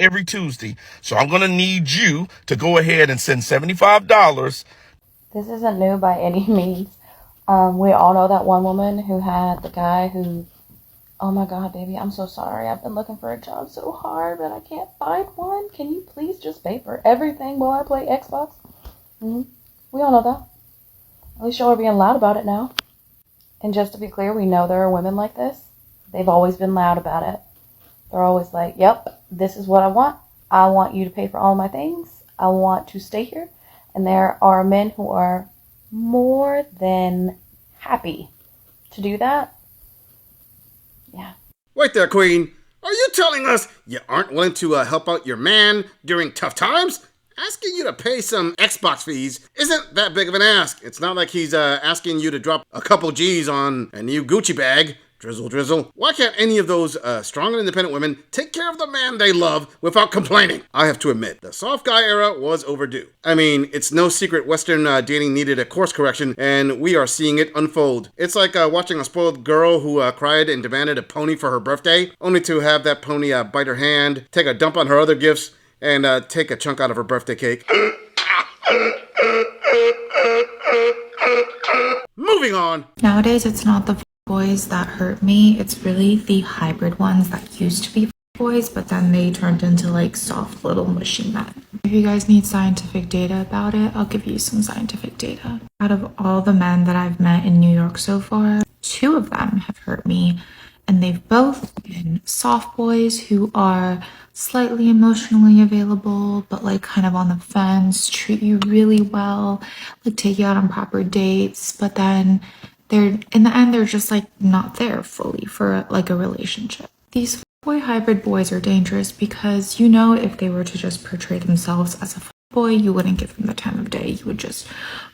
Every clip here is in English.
every Tuesday. So I'm going to need you to go ahead and send $75. This isn't new by any means. We all know that one woman who had the guy who, oh my God, baby, I'm so sorry. I've been looking for a job so hard, but I can't find one. Can you please just pay for everything while I play Xbox? We all know that. At least y'all are being loud about it now. And just to be clear, we know there are women like this. They've always been loud about it. They're always like, yep, this is what I want. I want you to pay for all my things. I want to stay here. And there are men who are more than happy to do that. Yeah. Wait there, Queen. Are you telling us you aren't willing to help out your man during tough times? Asking you to pay some Xbox fees isn't that big of an ask. It's not like he's asking you to drop a couple G's on a new Gucci bag. Drizzle, drizzle. Why can't any of those strong and independent women take care of the man they love without complaining? I have to admit, the soft guy era was overdue. I mean, it's no secret Western dating needed a course correction, and we are seeing it unfold. It's like watching a spoiled girl who cried and demanded a pony for her birthday, only to have that pony bite her hand, take a dump on her other gifts, and take a chunk out of her birthday cake. Moving on. Nowadays, it's not the boys that hurt me. It's really the hybrid ones that used to be boys, but then they turned into like soft little mushy men. If you guys need scientific data about it, I'll give you some scientific data. Out of all the men that I've met in New York so far, 2 of them have hurt me, and they've both been soft boys who are slightly emotionally available, but like kind of on the fence, treat you really well, like take you out on proper dates, but then they're in the end they're just like not there fully for like a relationship. These boy hybrid boys are dangerous because if they were to just portray themselves as a boy, you wouldn't give them the time of day, you would just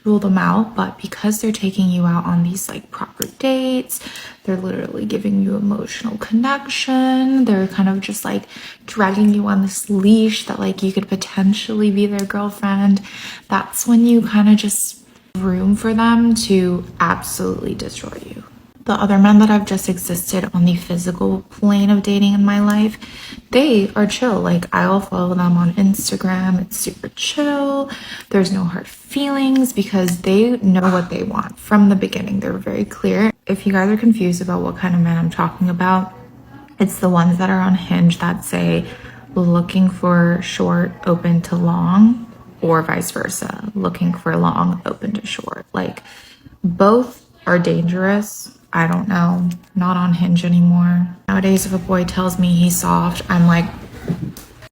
rule them out. But because they're taking you out on these like proper dates, they're literally giving you emotional connection, they're kind of just like dragging you on this leash that like you could potentially be their girlfriend, that's when you kind of just room for them to absolutely destroy you. The other men that I've just existed on the physical plane of dating in my life, they are chill. Like, I'll follow them on Instagram. It's super chill. There's no hard feelings because they know what they want from the beginning. They're very clear. If you guys are confused about what kind of men I'm talking about, it's the ones that are on Hinge that say looking for short, open to long, or vice versa, looking for long, open to short. Like, both are dangerous. I don't know, not on Hinge anymore. Nowadays, if a boy tells me he's soft, I'm like,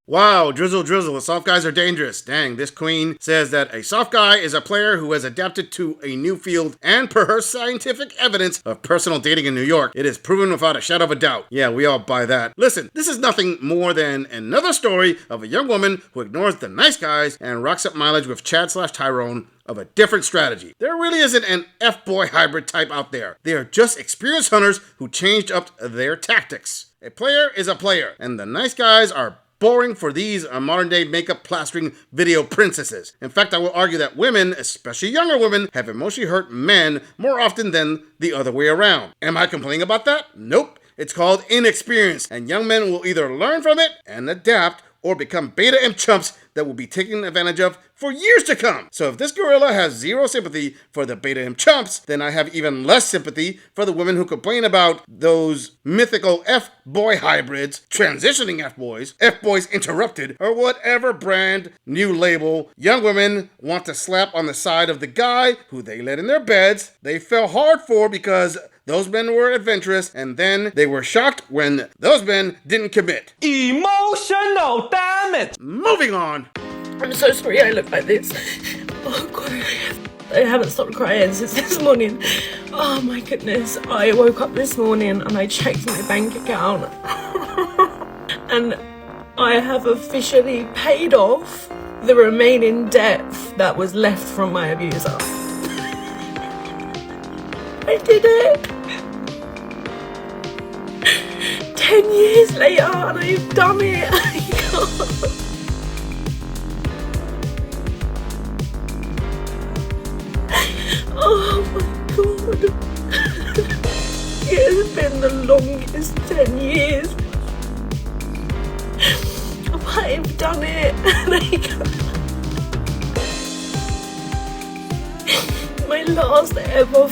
wow, drizzle, drizzle, soft guys are dangerous. Dang, this queen says that a soft guy is a player who has adapted to a new field, and per her scientific evidence of personal dating in New York, it is proven without a shadow of a doubt. Yeah, we all buy that. Listen, this is nothing more than another story of a young woman who ignores the nice guys and rocks up mileage with Chad/Tyrone of a different strategy. There really isn't an F-boy hybrid type out there. They are just experienced hunters who changed up their tactics. A player is a player, and the nice guys are boring for these modern-day makeup plastering video princesses. In fact, I will argue that women, especially younger women, have emotionally hurt men more often than the other way around. Am I complaining about that? Nope. It's called inexperience, and young men will either learn from it and adapt, or become beta imp chumps that will be taken advantage of for years to come. So if this gorilla has zero sympathy for the beta imp chumps, then I have even less sympathy for the women who complain about those mythical F-boy hybrids, transitioning F-boys, F-boys interrupted, or whatever brand new label young women want to slap on the side of the guy who they let in their beds, they fell hard for because those men were adventurous, and then they were shocked when those men didn't commit. Emotional damage! Moving on. I'm so sorry I look like this. Oh God, I haven't stopped crying since this morning. Oh my goodness. I woke up this morning and I checked my bank account and I have officially paid off the remaining debt that was left from my abuser. I did it! 10 years later and I've done it! Oh my God! It has been the longest 10 years. But I've done it. My last ever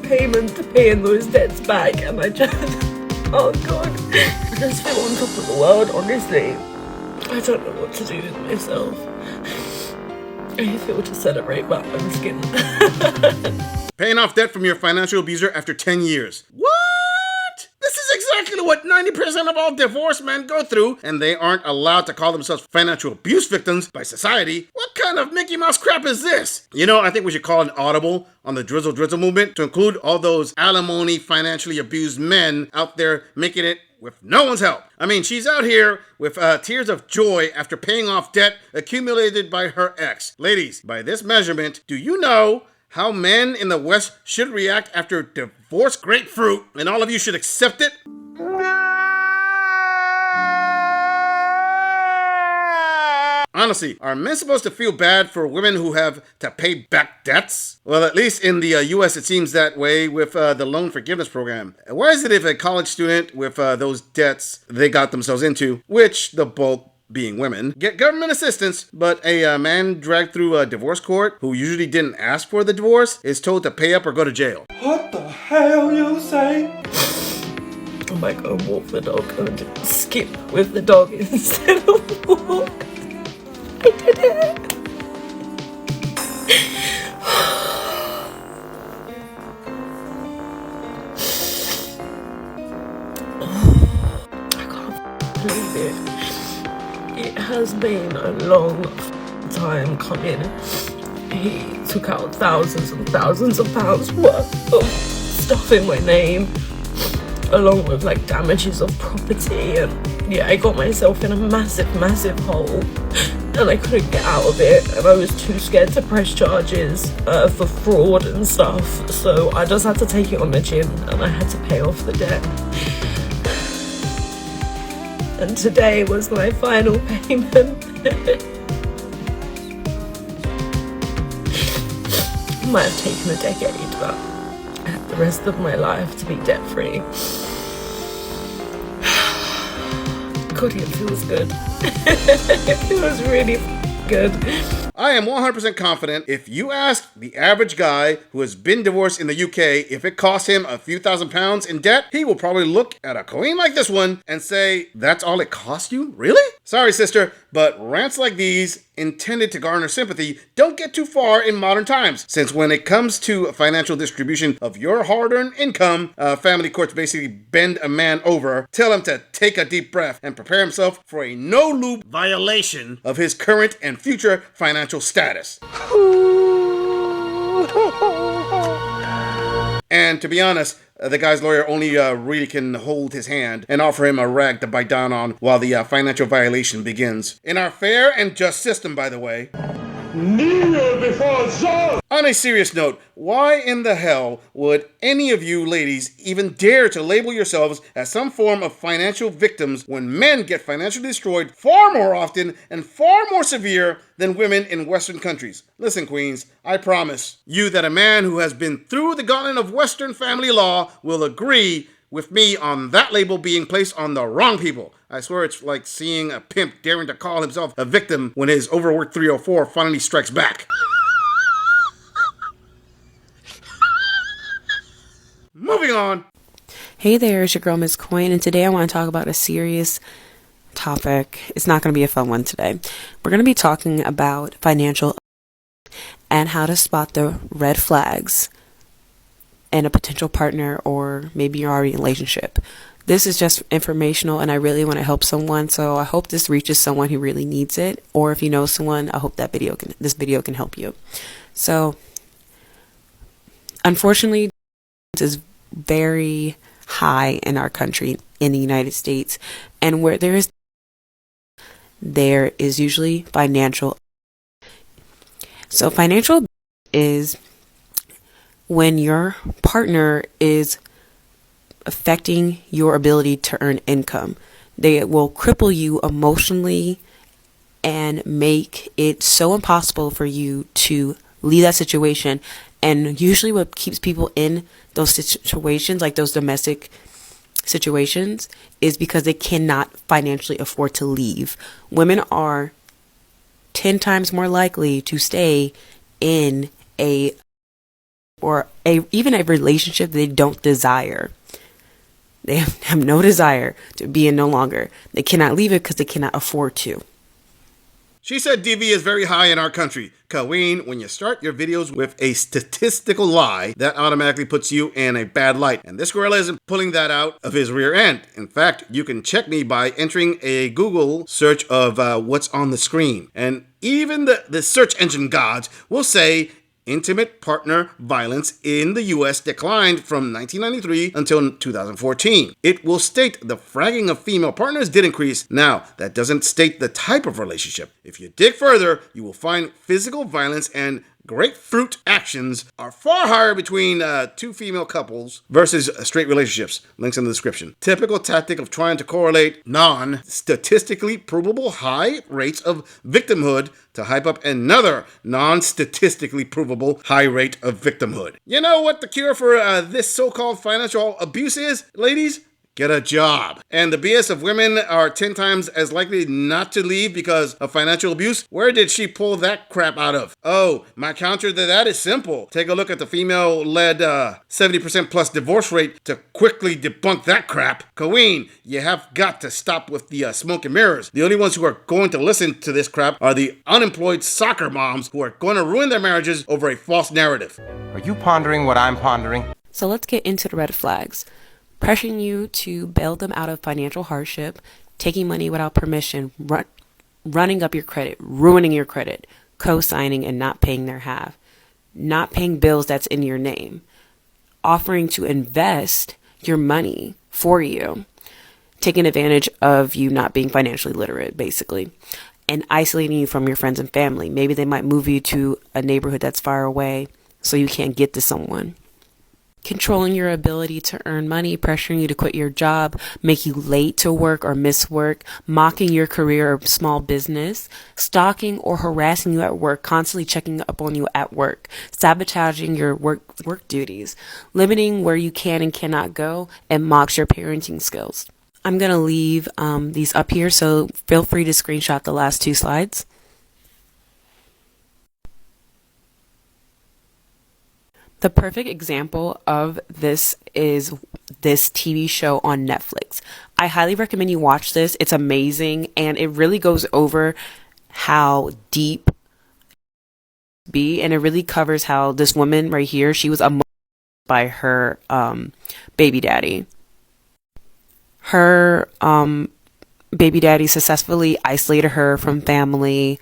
payment to paying those debts back, and I just, oh god, I just feel on top of the world, honestly. I don't know what to do with myself. I feel to celebrate my own skin. Paying off debt from your financial abuser after 10 years. What? This is exactly what 90% of all divorced men go through, and they aren't allowed to call themselves financial abuse victims by society. What kind of Mickey Mouse crap is this? You know, I think we should call an audible on the Drizzle movement to include all those alimony financially abused men out there making it with no one's help. I mean, she's out here with tears of joy after paying off debt accumulated by her ex. Ladies, by this measurement, do you know how men in the West should react after divorce grapefruit, and all of you should accept it? Honestly, are men supposed to feel bad for women who have to pay back debts? Well, at least in the US, it seems that way with the loan forgiveness program. Why is it if a college student with those debts they got themselves into, which the bulk being women, get government assistance, but a man dragged through a divorce court who usually didn't ask for the divorce is told to pay up or go to jail? What the hell you say? I might go and walk the dog and skip with the dog instead of walk. I did it. I can't believe it. It has been a long time coming. He took out thousands and thousands of pounds worth of stuff in my name, along with like damages of property, and yeah, I got myself in a massive hole, and I couldn't get out of it, and I was too scared to press charges for fraud and stuff, so I just had to take it on the chin, and I had to pay off the debt. And today was my final payment. Might have taken a decade, but I have the rest of my life to be debt free. God, it feels good. It feels really good. I am 100% confident if you ask the average guy who has been divorced in the UK if it cost him a few £1,000s in debt, he will probably look at a queen like this one and say, that's all it cost you? Really? Sorry, sister, but rants like these, intended to garner sympathy, don't get too far in modern times, since when it comes to financial distribution of your hard-earned income, family courts basically bend a man over, tell him to take a deep breath, and prepare himself for a no-loop violation of his current and future financial status. And to be honest, the guy's lawyer only really can hold his hand and offer him a rag to bite down on while the financial violation begins. In our fair and just system, by the way. Kneel before Zod! On a serious note, why in the hell would any of you ladies even dare to label yourselves as some form of financial victims when men get financially destroyed far more often and far more severe than women in Western countries? Listen, queens, I promise you that a man who has been through the gauntlet of Western family law will agree with me on that label being placed on the wrong people. I swear it's like seeing a pimp daring to call himself a victim when his overworked 304 finally strikes back. Moving on. Hey there, it's your girl Miss Coin, and today I want to talk about a serious topic. It's not going to be a fun one today. We're going to be talking about financial and how to spot the red flags in a potential partner, or maybe you're already in a relationship. This is just informational, and I really want to help someone, so I hope this reaches someone who really needs it, or if you know someone, I hope that this video can help you. So, unfortunately, this is very high in our country, in the United States, and where there is usually financial. So financial is when your partner is affecting your ability to earn income. They will cripple you emotionally and make it so impossible for you to leave that situation. And usually what keeps people in those situations, like those domestic situations is because they cannot financially afford to leave. Women are 10 times more likely to stay in even a relationship they don't desire. They have no desire to be in no longer. They cannot leave it because they cannot afford to. She said DV is very high in our country. Kaween, when you start your videos with a statistical lie, that automatically puts you in a bad light. And this gorilla isn't pulling that out of his rear end. In fact, you can check me by entering a Google search of what's on the screen. And even the search engine gods will say intimate partner violence in the U.S. declined from 1993 until 2014. It will state the fragging of female partners did increase. Now, that doesn't state the type of relationship. If you dig further, you will find physical violence and grapefruit actions are far higher between two female couples versus straight relationships. Links in the description. Typical tactic of trying to correlate non-statistically provable high rates of victimhood to hype up another non-statistically provable high rate of victimhood. You know what the cure for this so-called financial abuse is, ladies? Get a job. And the BS of women are 10 times as likely not to leave because of financial abuse. Where did she pull that crap out of? Oh, my counter to that is simple. Take a look at the female-led 70% plus divorce rate to quickly debunk that crap. Kaween, you have got to stop with the smoke and mirrors. The only ones who are going to listen to this crap are the unemployed soccer moms who are going to ruin their marriages over a false narrative. Are you pondering what I'm pondering? So let's get into the red flags. Pressuring you to bail them out of financial hardship, taking money without permission, running up your credit, ruining your credit, co-signing and not paying their half, not paying bills that's in your name, offering to invest your money for you, taking advantage of you not being financially literate, basically, and isolating you from your friends and family. Maybe they might move you to a neighborhood that's far away so you can't get to someone. Controlling your ability to earn money, pressuring you to quit your job, make you late to work or miss work, mocking your career or small business, stalking or harassing you at work, constantly checking up on you at work, sabotaging your work duties, limiting where you can and cannot go, and mocks your parenting skills. I'm going to leave these up here, so feel free to screenshot the last two slides. The perfect example of this is this TV show on Netflix. I highly recommend you watch this. It's amazing, and it really goes over how deep and it really covers how this woman right here, she was abused by her baby daddy. Her baby daddy successfully isolated her from family,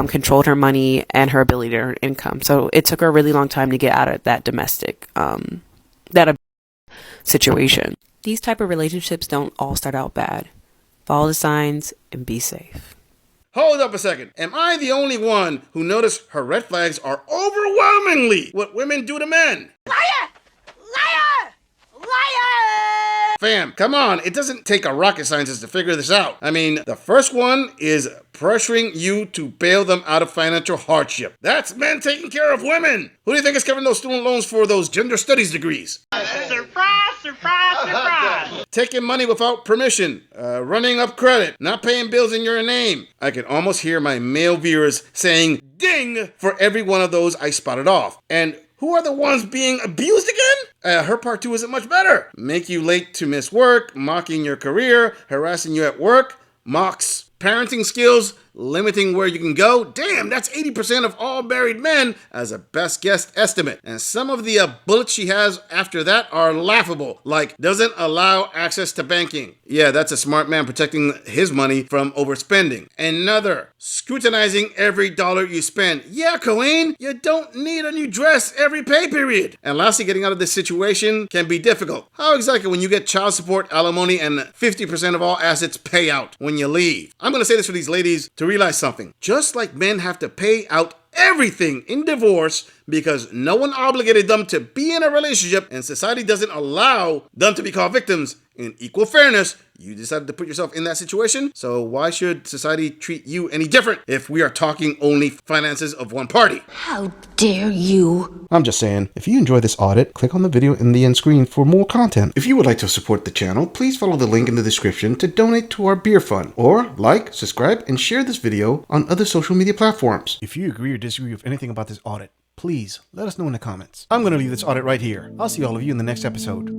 controlled her money and her ability to earn income. So it took her a really long time to get out of that domestic, situation. These type of relationships don't all start out bad. Follow the signs and be safe. Hold up a second. Am I the only one who noticed her red flags are overwhelmingly what women do to men? Liar! Liar! Liar! Fam, come on. It doesn't take a rocket scientist to figure this out. I mean, the first one is pressuring you to bail them out of financial hardship. That's men taking care of women. Who do you think is covering those student loans for those gender studies degrees? Surprise, surprise, surprise. Taking money without permission, running up credit, not paying bills in your name. I can almost hear my male viewers saying ding for every one of those I spotted off. And who are the ones being abused again? Her part two isn't much better. Make you late to miss work, mocking your career, harassing you at work, mocks parenting skills, limiting where you can go. Damn, that's 80% of all married men as a best guess estimate. And some of the bullets she has after that are laughable, like doesn't allow access to banking. Yeah, that's a smart man protecting his money from overspending. Another, scrutinizing every dollar you spend. Yeah, Kaween, you don't need a new dress every pay period. And lastly, getting out of this situation can be difficult. How exactly when you get child support, alimony, and 50% of all assets pay out when you leave? I'm going to say this for these ladies to realize something. Just like men have to pay out everything in divorce because no one obligated them to be in a relationship and society doesn't allow them to be called victims, In equal fairness, you decided to put yourself in that situation, so why should society treat you any different if we are talking only finances of one party? How dare you? I'm just saying, if you enjoy this audit, click on the video in the end screen for more content. If you would like to support the channel, please follow the link in the description to donate to our beer fund, or like, subscribe, and share this video on other social media platforms. If you agree or disagree with anything about this audit, please let us know in the comments. I'm going to leave this audit right here. I'll see all of you in the next episode.